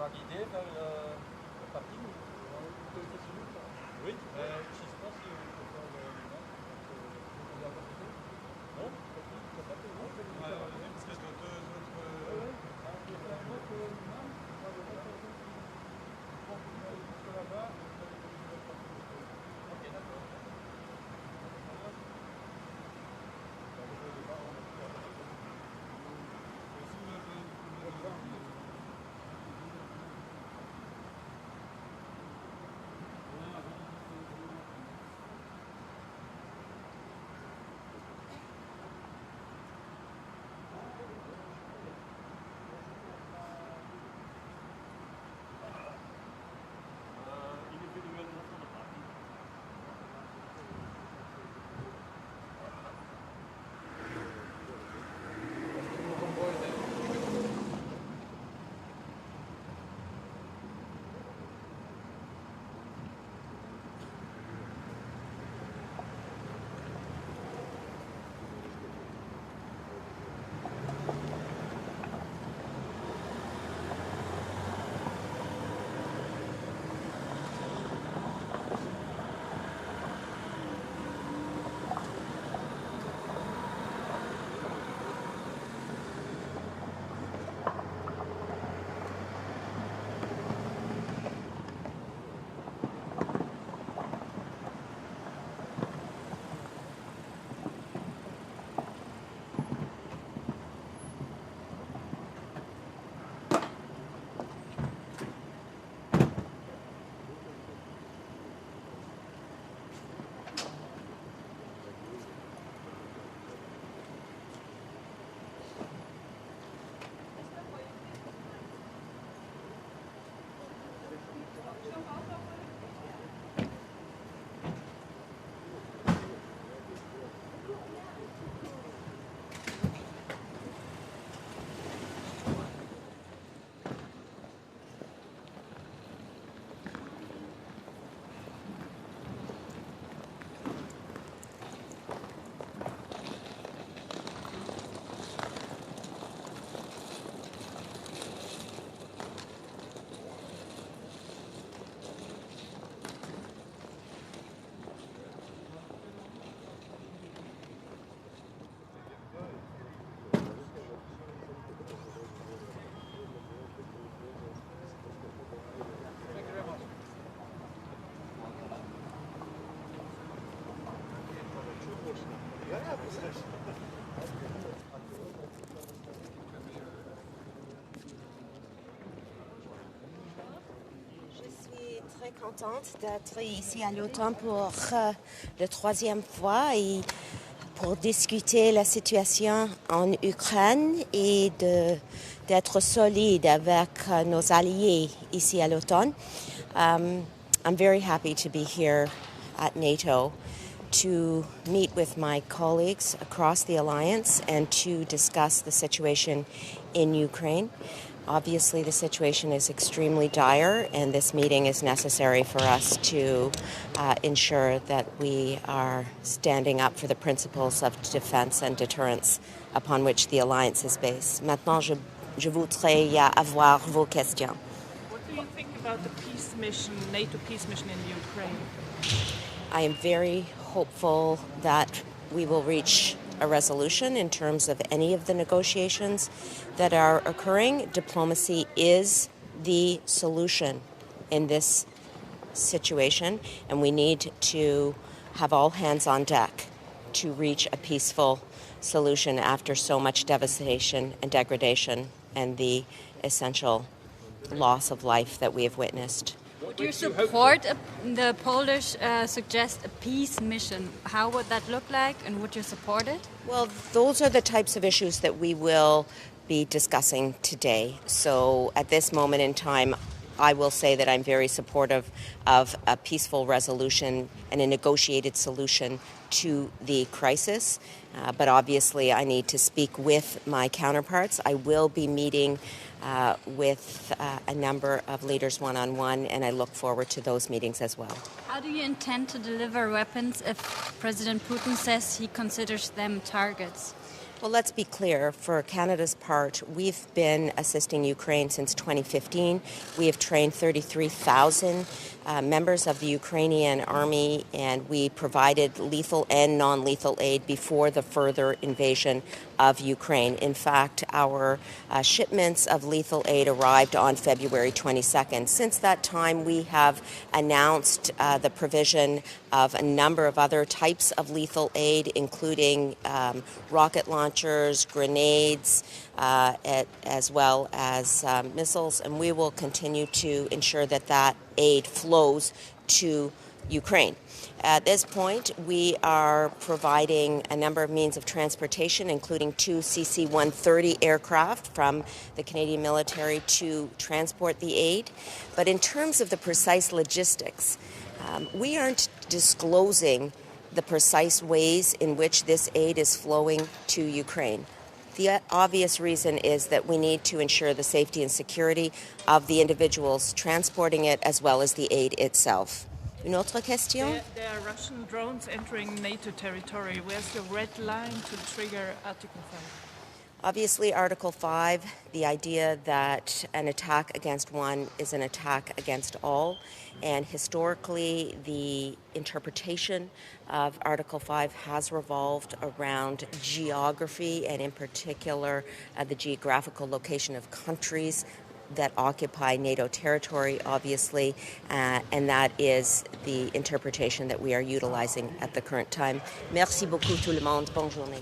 sera guidé vers le parti. Oui, je ne sais pas si on peut faire le non. Très contente d'être ici à l'automne pour la troisième fois et pour discuter la situation en Ukraine et d'être solide avec nos alliés ici à l'automne. I'm very happy to be here at NATO to meet with my colleagues across the alliance and to discuss the situation in Ukraine. Obviously, the situation is extremely dire, and this meeting is necessary for us to ensure that we are standing up for the principles of defense and deterrence upon which the alliance is based. Maintenant, je voudrais avoir vos questions. What do you think about the peace mission, NATO peace mission in Ukraine? I am very hopeful that we will reach a resolution in terms of any of the negotiations that are occurring. Diplomacy is the solution in this situation, and we need to have all hands on deck to reach a peaceful solution after so much devastation and degradation and the essential loss of life that we have witnessed. Would you support the Polish suggest a peace mission? How would that look like, and would you support it? Well, those are the types of issues that we will be discussing today. So at this moment in time, I will say that I'm very supportive of a peaceful resolution and a negotiated solution to the crisis. But obviously, I need to speak with my counterparts. I will be meeting with a number of leaders one-on-one, and I look forward to those meetings as well. How do you intend to deliver weapons if President Putin says he considers them targets? Well, let's be clear. For Canada's part, we've been assisting Ukraine since 2015. We have trained 33,000 members of the Ukrainian army, and we provided lethal and non-lethal aid before the further invasion of Ukraine. In fact, our shipments of lethal aid arrived on February 22nd. Since that time, we have announced the provision of a number of other types of lethal aid, including rocket launchers, grenades, as well as missiles, and we will continue to ensure that that aid flows to Ukraine. At this point, we are providing a number of means of transportation, including 2 CC-130 aircraft from the Canadian military to transport the aid. But in terms of the precise logistics, we aren't disclosing the precise ways in which this aid is flowing to Ukraine. The obvious reason is that we need to ensure the safety and security of the individuals transporting it as well as the aid itself. Une autre question? There are Russian drones entering NATO territory. Where's the red line to trigger Article 5? Obviously, Article 5, the idea that an attack against one is an attack against all. And historically, the interpretation of Article 5 has revolved around geography and in particular the geographical location of countries that occupy NATO territory, obviously, and that is the interpretation that we are utilizing at the current time. Merci beaucoup tout le monde. Bonne journée.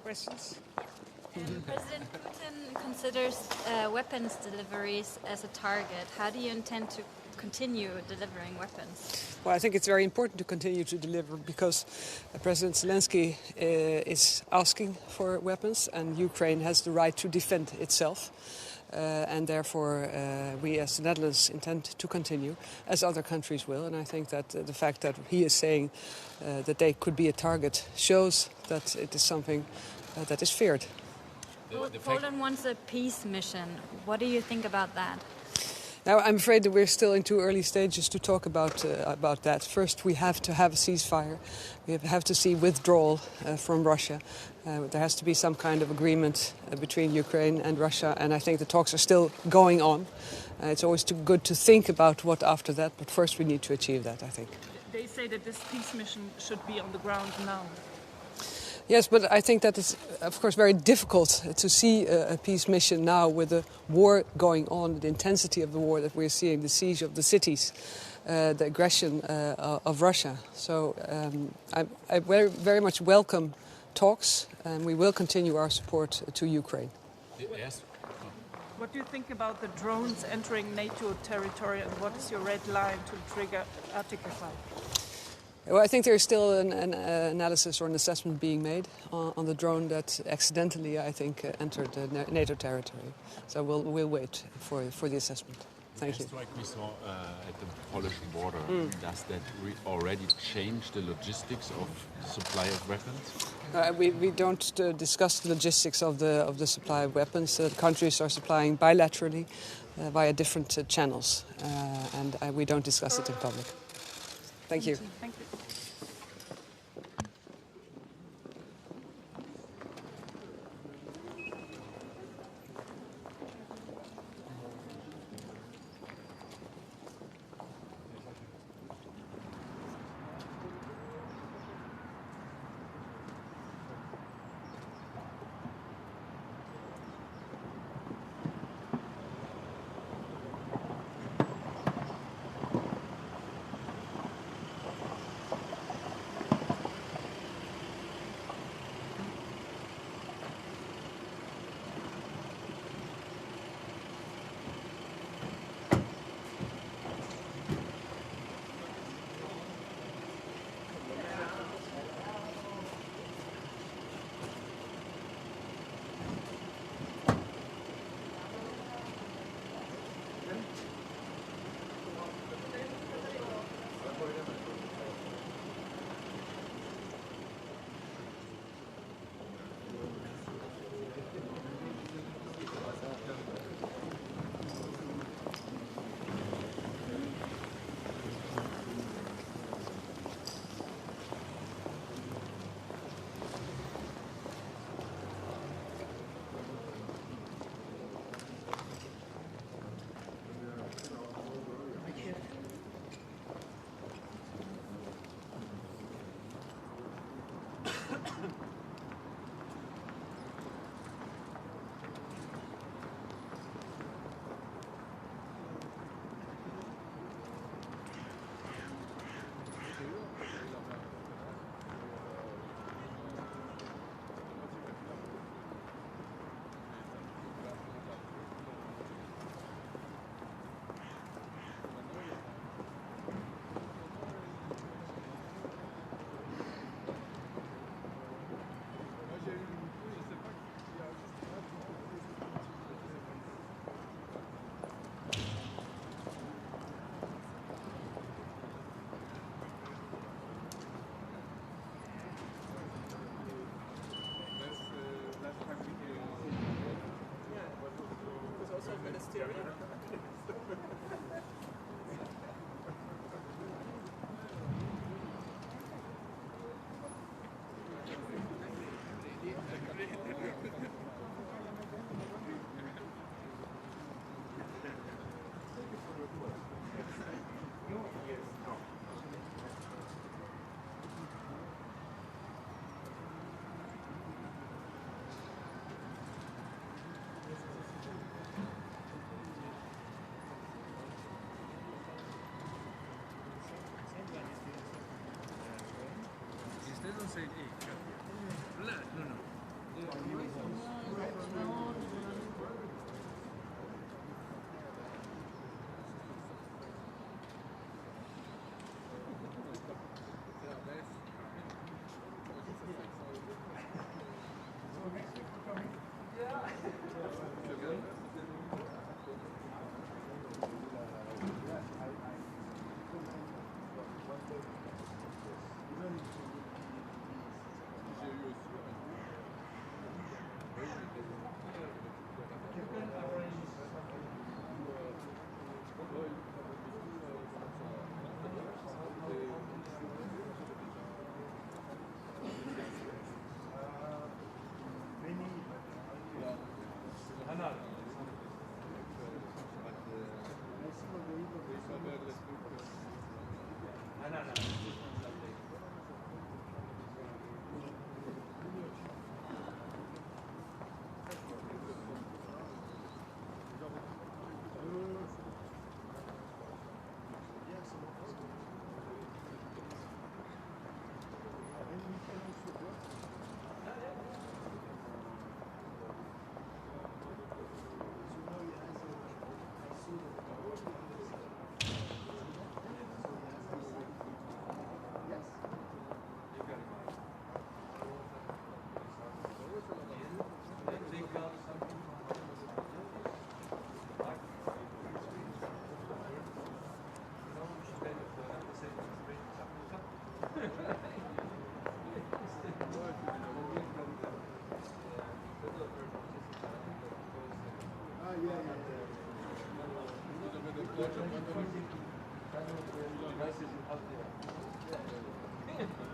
Questions? President Putin considers weapons deliveries as a target. How do you intend to continue delivering weapons? Well, I think it's very important to continue to deliver because President Zelensky is asking for weapons and Ukraine has the right to defend itself. and therefore we as the Netherlands intend to continue, as other countries will. And I think that the fact that he is saying that they could be a target shows that it is something that is feared. Poland wants a peace mission. What do you think about that? Now, I'm afraid that we're still in too early stages to talk about that. First, we have to have a ceasefire. We have to see withdrawal from Russia. There has to be some kind of agreement between Ukraine and Russia, and I think the talks are still going on. It's always too good to think about what after that, but first we need to achieve that, I think. They say that this peace mission should be on the ground now. Yes, but I think that it's, of course, very difficult to see a peace mission now with the war going on, the intensity of the war that we're seeing, the siege of the cities, the aggression of Russia. So I very, very much welcome talks, and we will continue our support to Ukraine. Yes. What do you think about the drones entering NATO territory, and what is your red line to trigger Article 5? Well, I think there is still an analysis or an assessment being made on the drone that accidentally, I think, entered NATO territory. So we'll wait for the assessment. Thank you. The strike we saw at the Polish border, does that already change the logistics of supply of weapons? We don't discuss the logistics of the supply of weapons. Countries are supplying bilaterally via different channels, and we don't discuss it in public. Thank you. Thank you.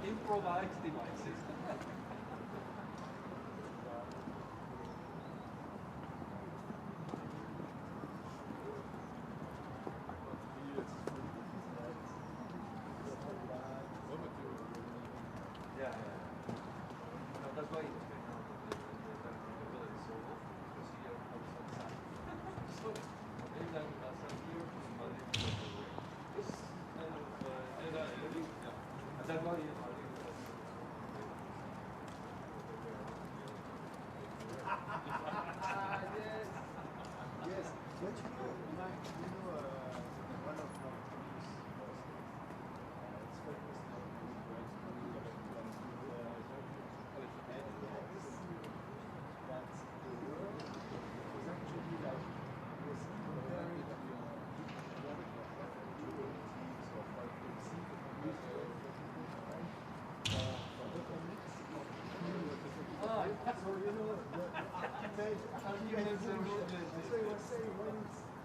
Improvised devices.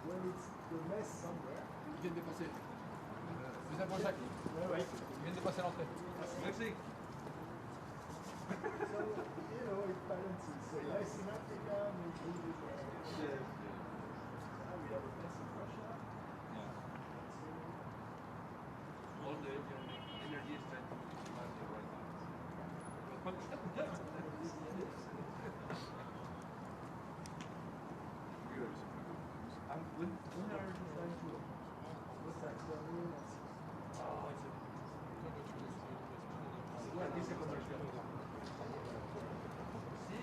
When it's the mess somewhere. Il vient de dépasser. Vous êtes pour Jacques? Oui. Il vient de dépasser l'entrée. Merci. So, it balances. So less in Africa, maybe we have a mess in Russia. All the energy is trying to find the right balance. When are you trying to? What's that? Dice comercial. Sí,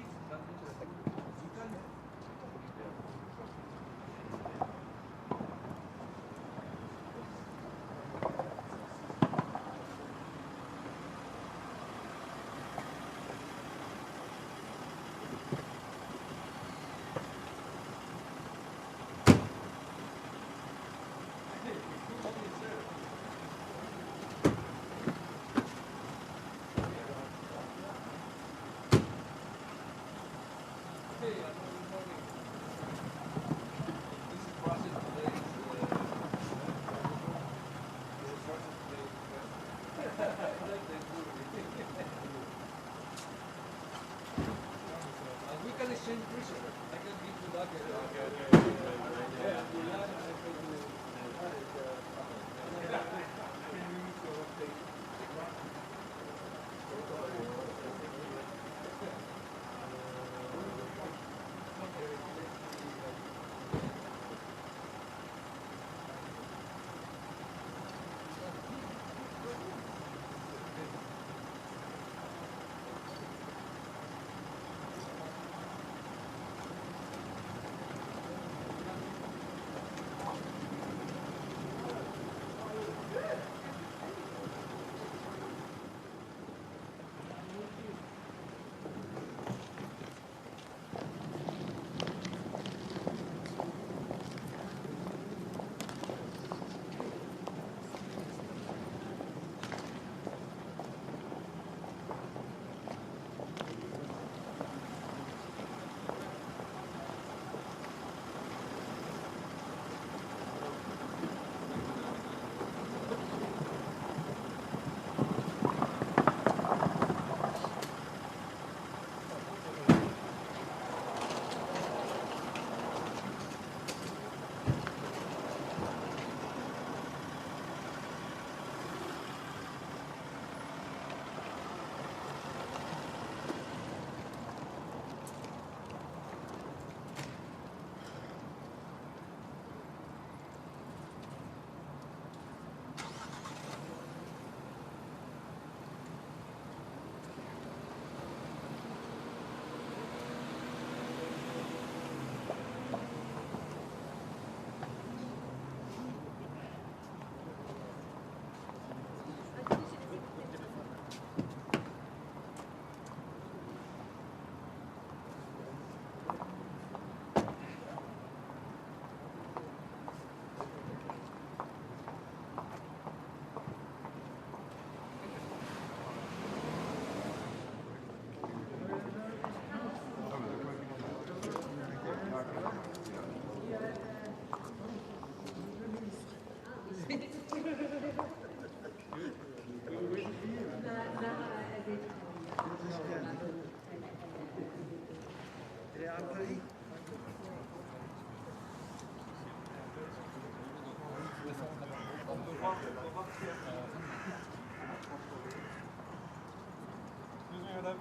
madame.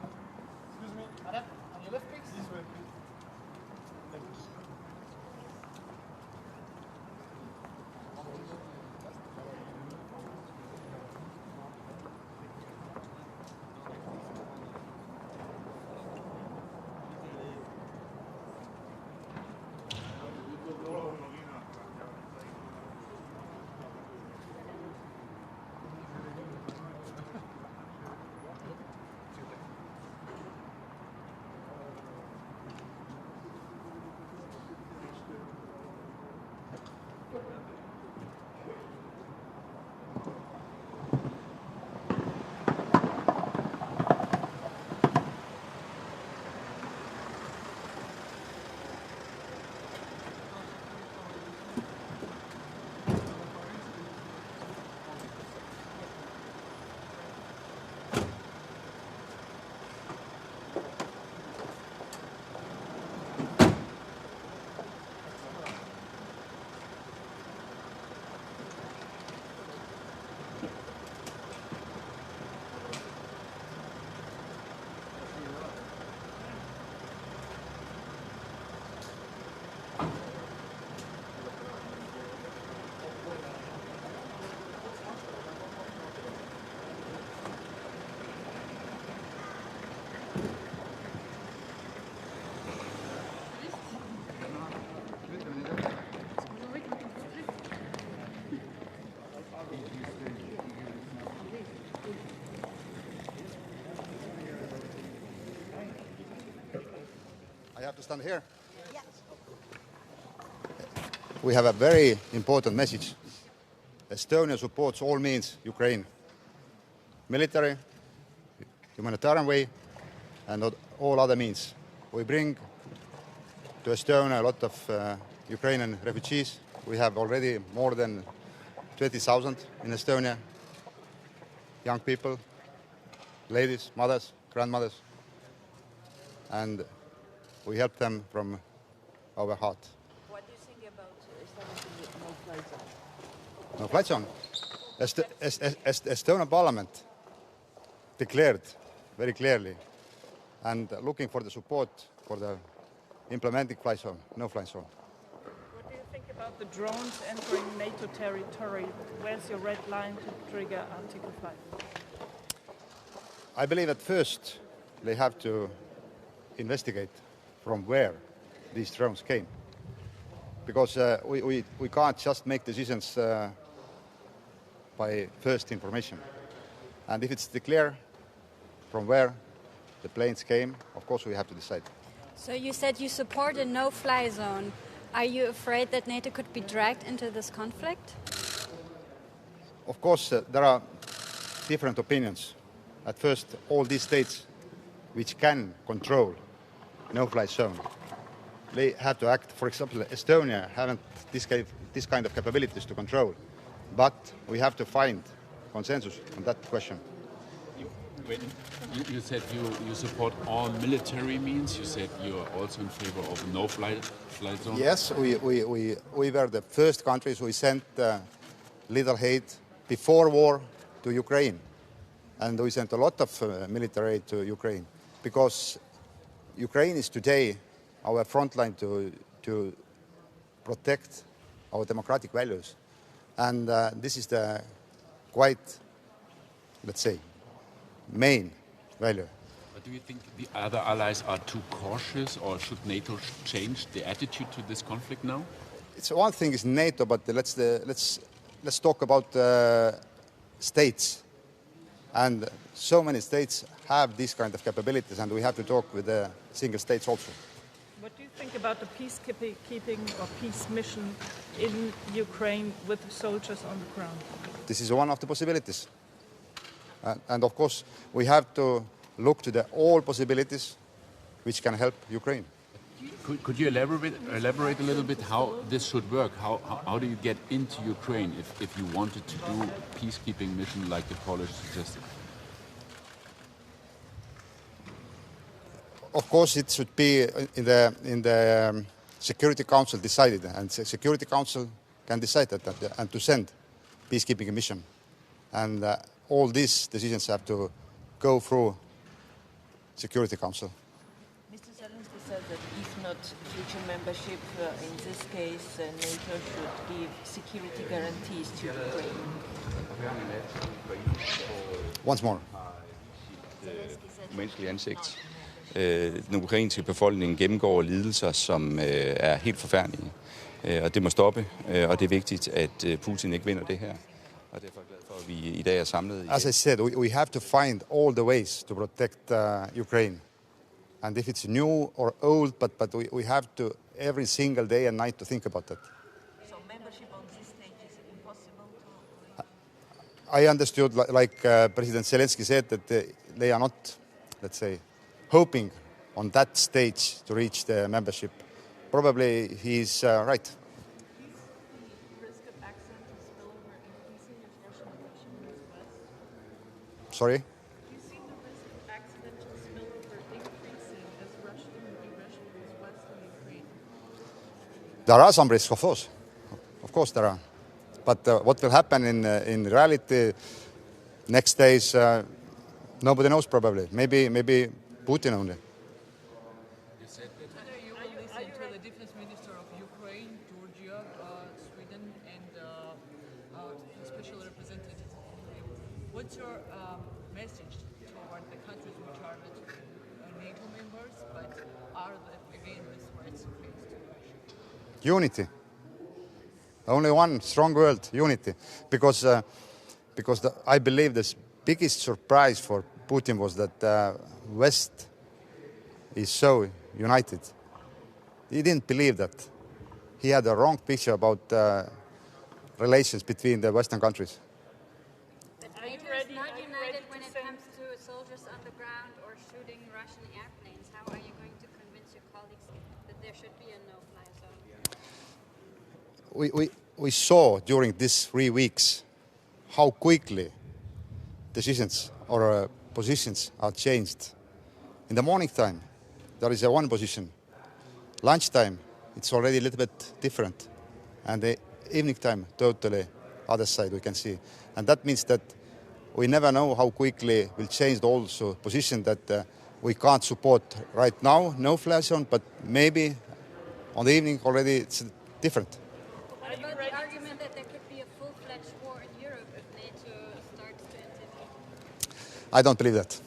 Excuse me. Madame, on your left, please. This way, please. Thank you. I have to stand here. Yes. We have a very important message. Estonia supports all means Ukraine. Military, humanitarian way, and all other means. We bring to Estonia a lot of Ukrainian refugees. We have already more than 20,000 in Estonia. Young people, ladies, mothers, grandmothers. And we help them from our heart. What do you think about establishing a no-fly zone? No-fly zone. Estonian Parliament declared very clearly and looking for the support for the implementing fly zone, no-fly zone. What do you think about the drones entering NATO territory? Where's your red line to trigger Article 5? I believe at first they have to investigate from where these drones came. Because we can't just make decisions by first information. And if it's clear from where the planes came, of course we have to decide. So you said you support a no-fly zone. Are you afraid that NATO could be dragged into this conflict? Of course, there are different opinions. At first, all these states which can control no-fly zone, they have to act. For example, Estonia haven't this kind of capabilities to control, but we have to find consensus on that question. You said you support all military means. You said you're also in favor of a no-fly zone. Yes, we were the first countries who sent little aid before war to Ukraine, and we sent a lot of military aid to Ukraine because Ukraine is today our front line to protect our democratic values. And this is the quite, let's say, main value. But do you think the other allies are too cautious, or should NATO change the attitude to this conflict now? It's one thing is NATO, but let's talk about states. And so many states have these kind of capabilities, and we have to talk with the single states also. What do you think about the peacekeeping or peace mission in Ukraine with soldiers on the ground? This is one of the possibilities. And of course, we have to look to all possibilities which can help Ukraine. Could you elaborate a little bit how this should work? How do you get into Ukraine if you wanted to do peacekeeping mission like the Polish suggested? Of course, it should be in the Security Council decided, and the Security Council can decide that and to send. peacekeeping mission. And all these decisions have to go through Security Council. Mr. Zelensky said that if not future membership, in this case, NATO should give security guarantees to Ukraine. Once more. Umenneskeligt ansigt. Den ukrainske befolkning gennemgår lidelser, som er helt forfærdelige. Og det må stoppe, og det er vigtigt, at Putin ikke vinder det her. Og derfor er jeg glad for, at vi i dag er samlet. As I said, we have to find all the ways to protect Ukraine. And if it's new or old, but we have to every single day and night to think about that. So membership on this stage is impossible to... I understood, like President Zelensky said, that they are not, let's say, hoping on that stage to reach the membership. Probably he's right. Sorry? Do you see the risk of accidental spillover increasing as Russia aggression moves west of Ukraine? There are some risks, of course. Of course there are. But what will happen in reality next days, nobody knows probably. Maybe Putin only. You will listen to the defense minister of Ukraine, Georgia, Sweden, and the special representative. What's your message toward the countries which are not NATO members but are again the threats faced to Russia? Unity. Only one strong world, unity. Because I believe the biggest surprise for Putin was that West is so united. He didn't believe that. He had a wrong picture about relations between the Western countries. Are you not united when it comes to soldiers on the ground or shooting Russian airplanes? How are you going to convince your colleagues that there should be a no-fly zone? We saw during these 3 weeks how quickly decisions or positions are changed. In the morning time, there is one position. Lunchtime, it's already a little bit different. And the evening time, totally other side we can see. And that means that we never know how quickly will change also position that we can't support right now, no fly zone, but maybe on the evening already it's different. What about the argument that there could be a full-fledged war in Europe if NATO starts to intervene? I don't believe that.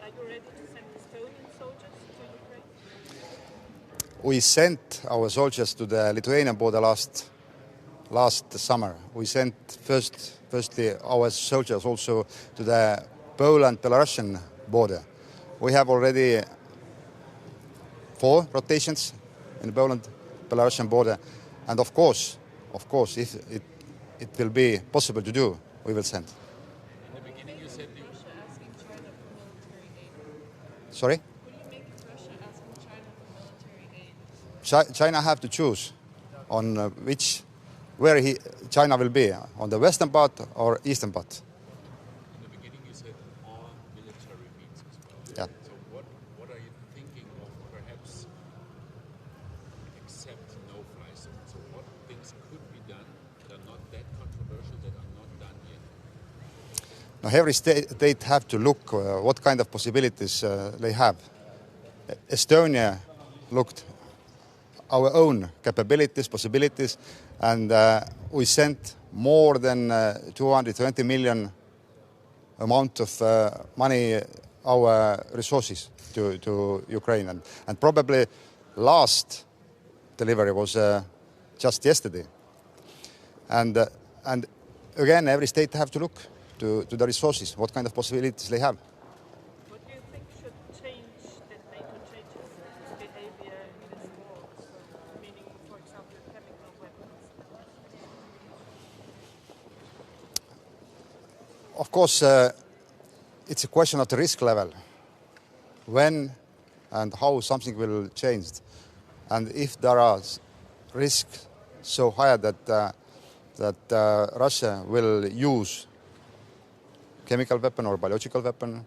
Are you ready to send Estonian soldiers to Ukraine? We sent our soldiers to the Lithuanian border last summer. We sent firstly our soldiers also to the Poland-Belarusian border. We have already 4 rotations in the Poland-Belarusian border. And of course, if it will be possible to do, we will send. In the beginning you said Russia asking China for military aid. Sorry? Will you make Russia asking China for military aid? China have to choose on where China will be, on the western part or eastern part. in the beginning you said all military means as well. Yeah. So what are you thinking of perhaps except no-fly zone? So what things could be done that are not that controversial, that are not done yet? Now, every state have to look what kind of possibilities they have. Estonia looked our own capabilities, possibilities, and we sent more than 220 million amount of money, our resources to Ukraine. And probably last delivery was just yesterday. And again, every state have to look to the resources, what kind of possibilities they have. What do you think should change that NATO changes its behavior in this war? So, meaning, for example, chemical weapons. Of course, it's a question of the risk level. When and how something will change. And if there are risks so high that Russia will use chemical weapon or biological weapon,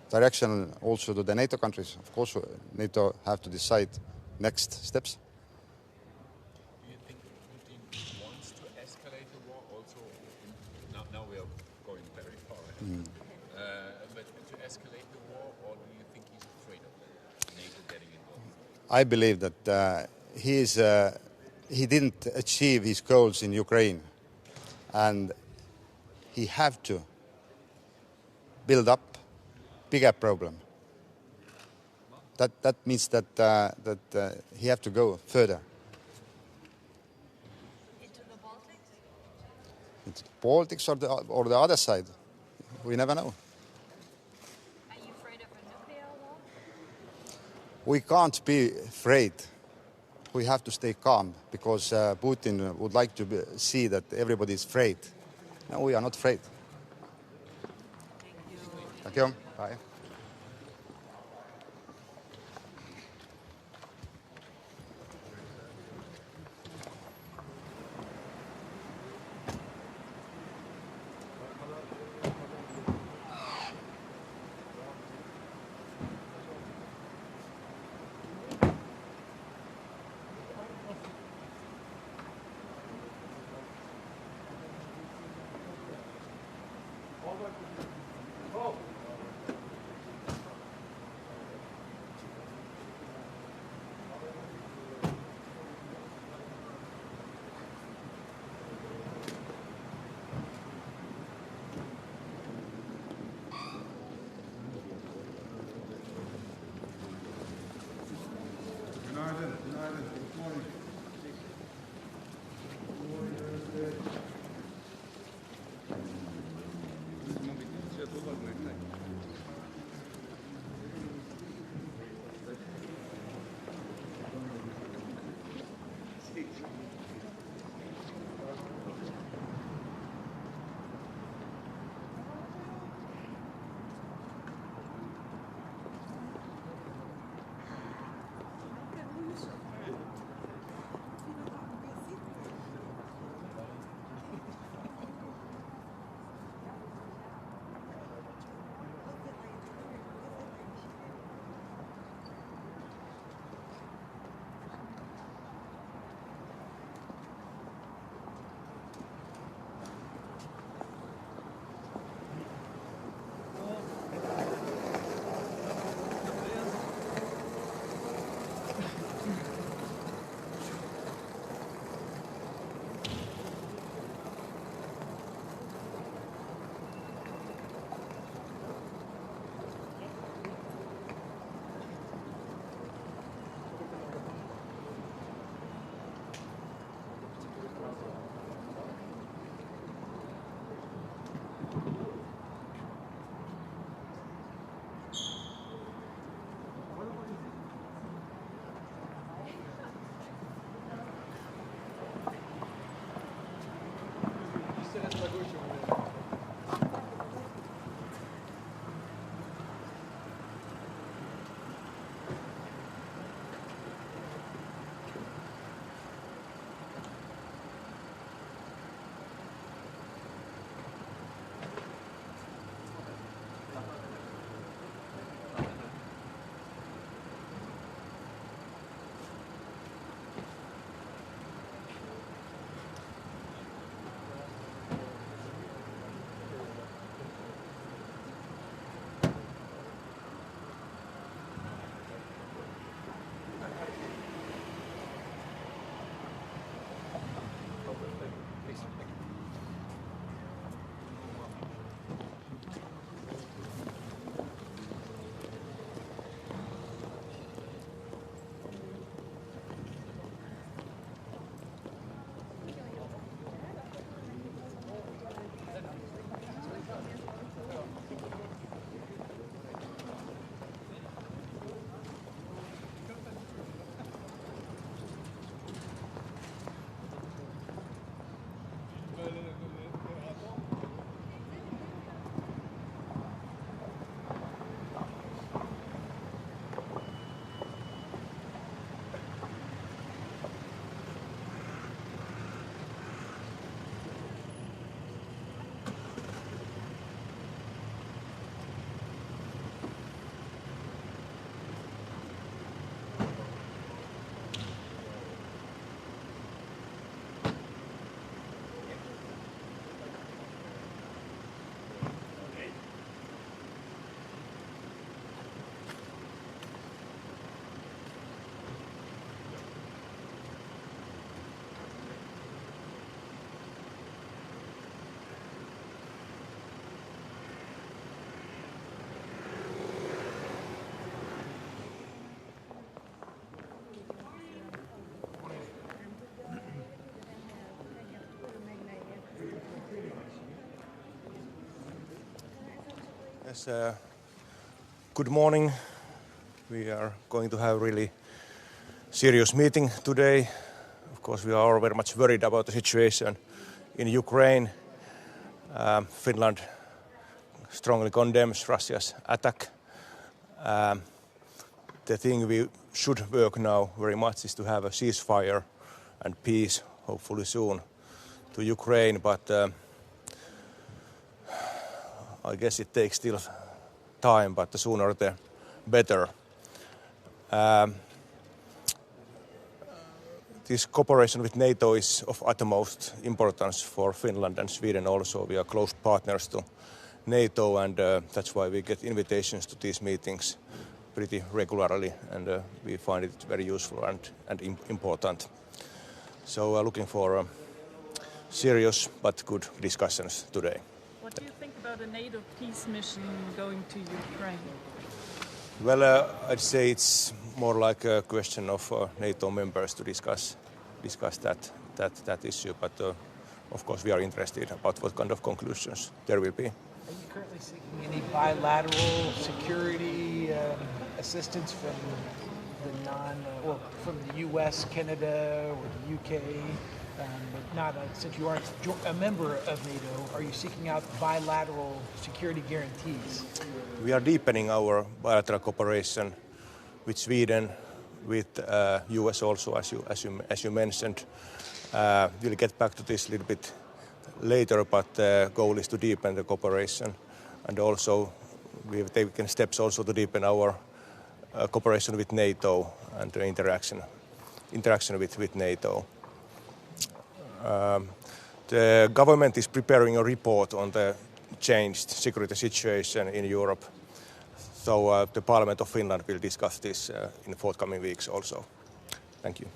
direction also to the NATO countries, of course, NATO have to decide next steps. Do you think Putin wants to escalate the war But to escalate the war, or do you think he's afraid of that? NATO getting involved? I believe that he didn't achieve his goals in Ukraine, and he have to build up bigger problem. That means that he have to go further. Into the Baltics? It's Baltics or the other side. We never know. Are you afraid of a nuclear war? We can't be afraid. We have to stay calm because Putin would like to see that everybody is afraid. No, we are not afraid. Thank you. Bye. Yes, good morning. We are going to have a really serious meeting today. Of course, we are all very much worried about the situation in Ukraine. Finland strongly condemns Russia's attack. The thing we should work now very much is to have a ceasefire and peace, hopefully soon, to Ukraine. But I guess it takes still time, but the sooner the better. This cooperation with NATO is of utmost importance for Finland and Sweden also. We are close partners to NATO, and that's why we get invitations to these meetings pretty regularly, and we find it very useful and important. So looking for serious but good discussions today. What do you think about a NATO peace mission going to Ukraine? Well, I'd say it's more like a question of NATO members to discuss that issue. But of course, we are interested about what kind of conclusions there will be. Are you currently seeking any bilateral security assistance from the from the U.S., Canada, or the UK? But not since you aren't a member of NATO, are you seeking out bilateral security guarantees? We are deepening our bilateral cooperation with Sweden, with US also, as you mentioned. We'll get back to this a little bit later, but the goal is to deepen the cooperation, and also we have taken steps also to deepen our cooperation with NATO and the interaction with NATO. The government is preparing a report on the changed security situation in Europe. So the Parliament of Finland will discuss this in the forthcoming weeks also. Thank you.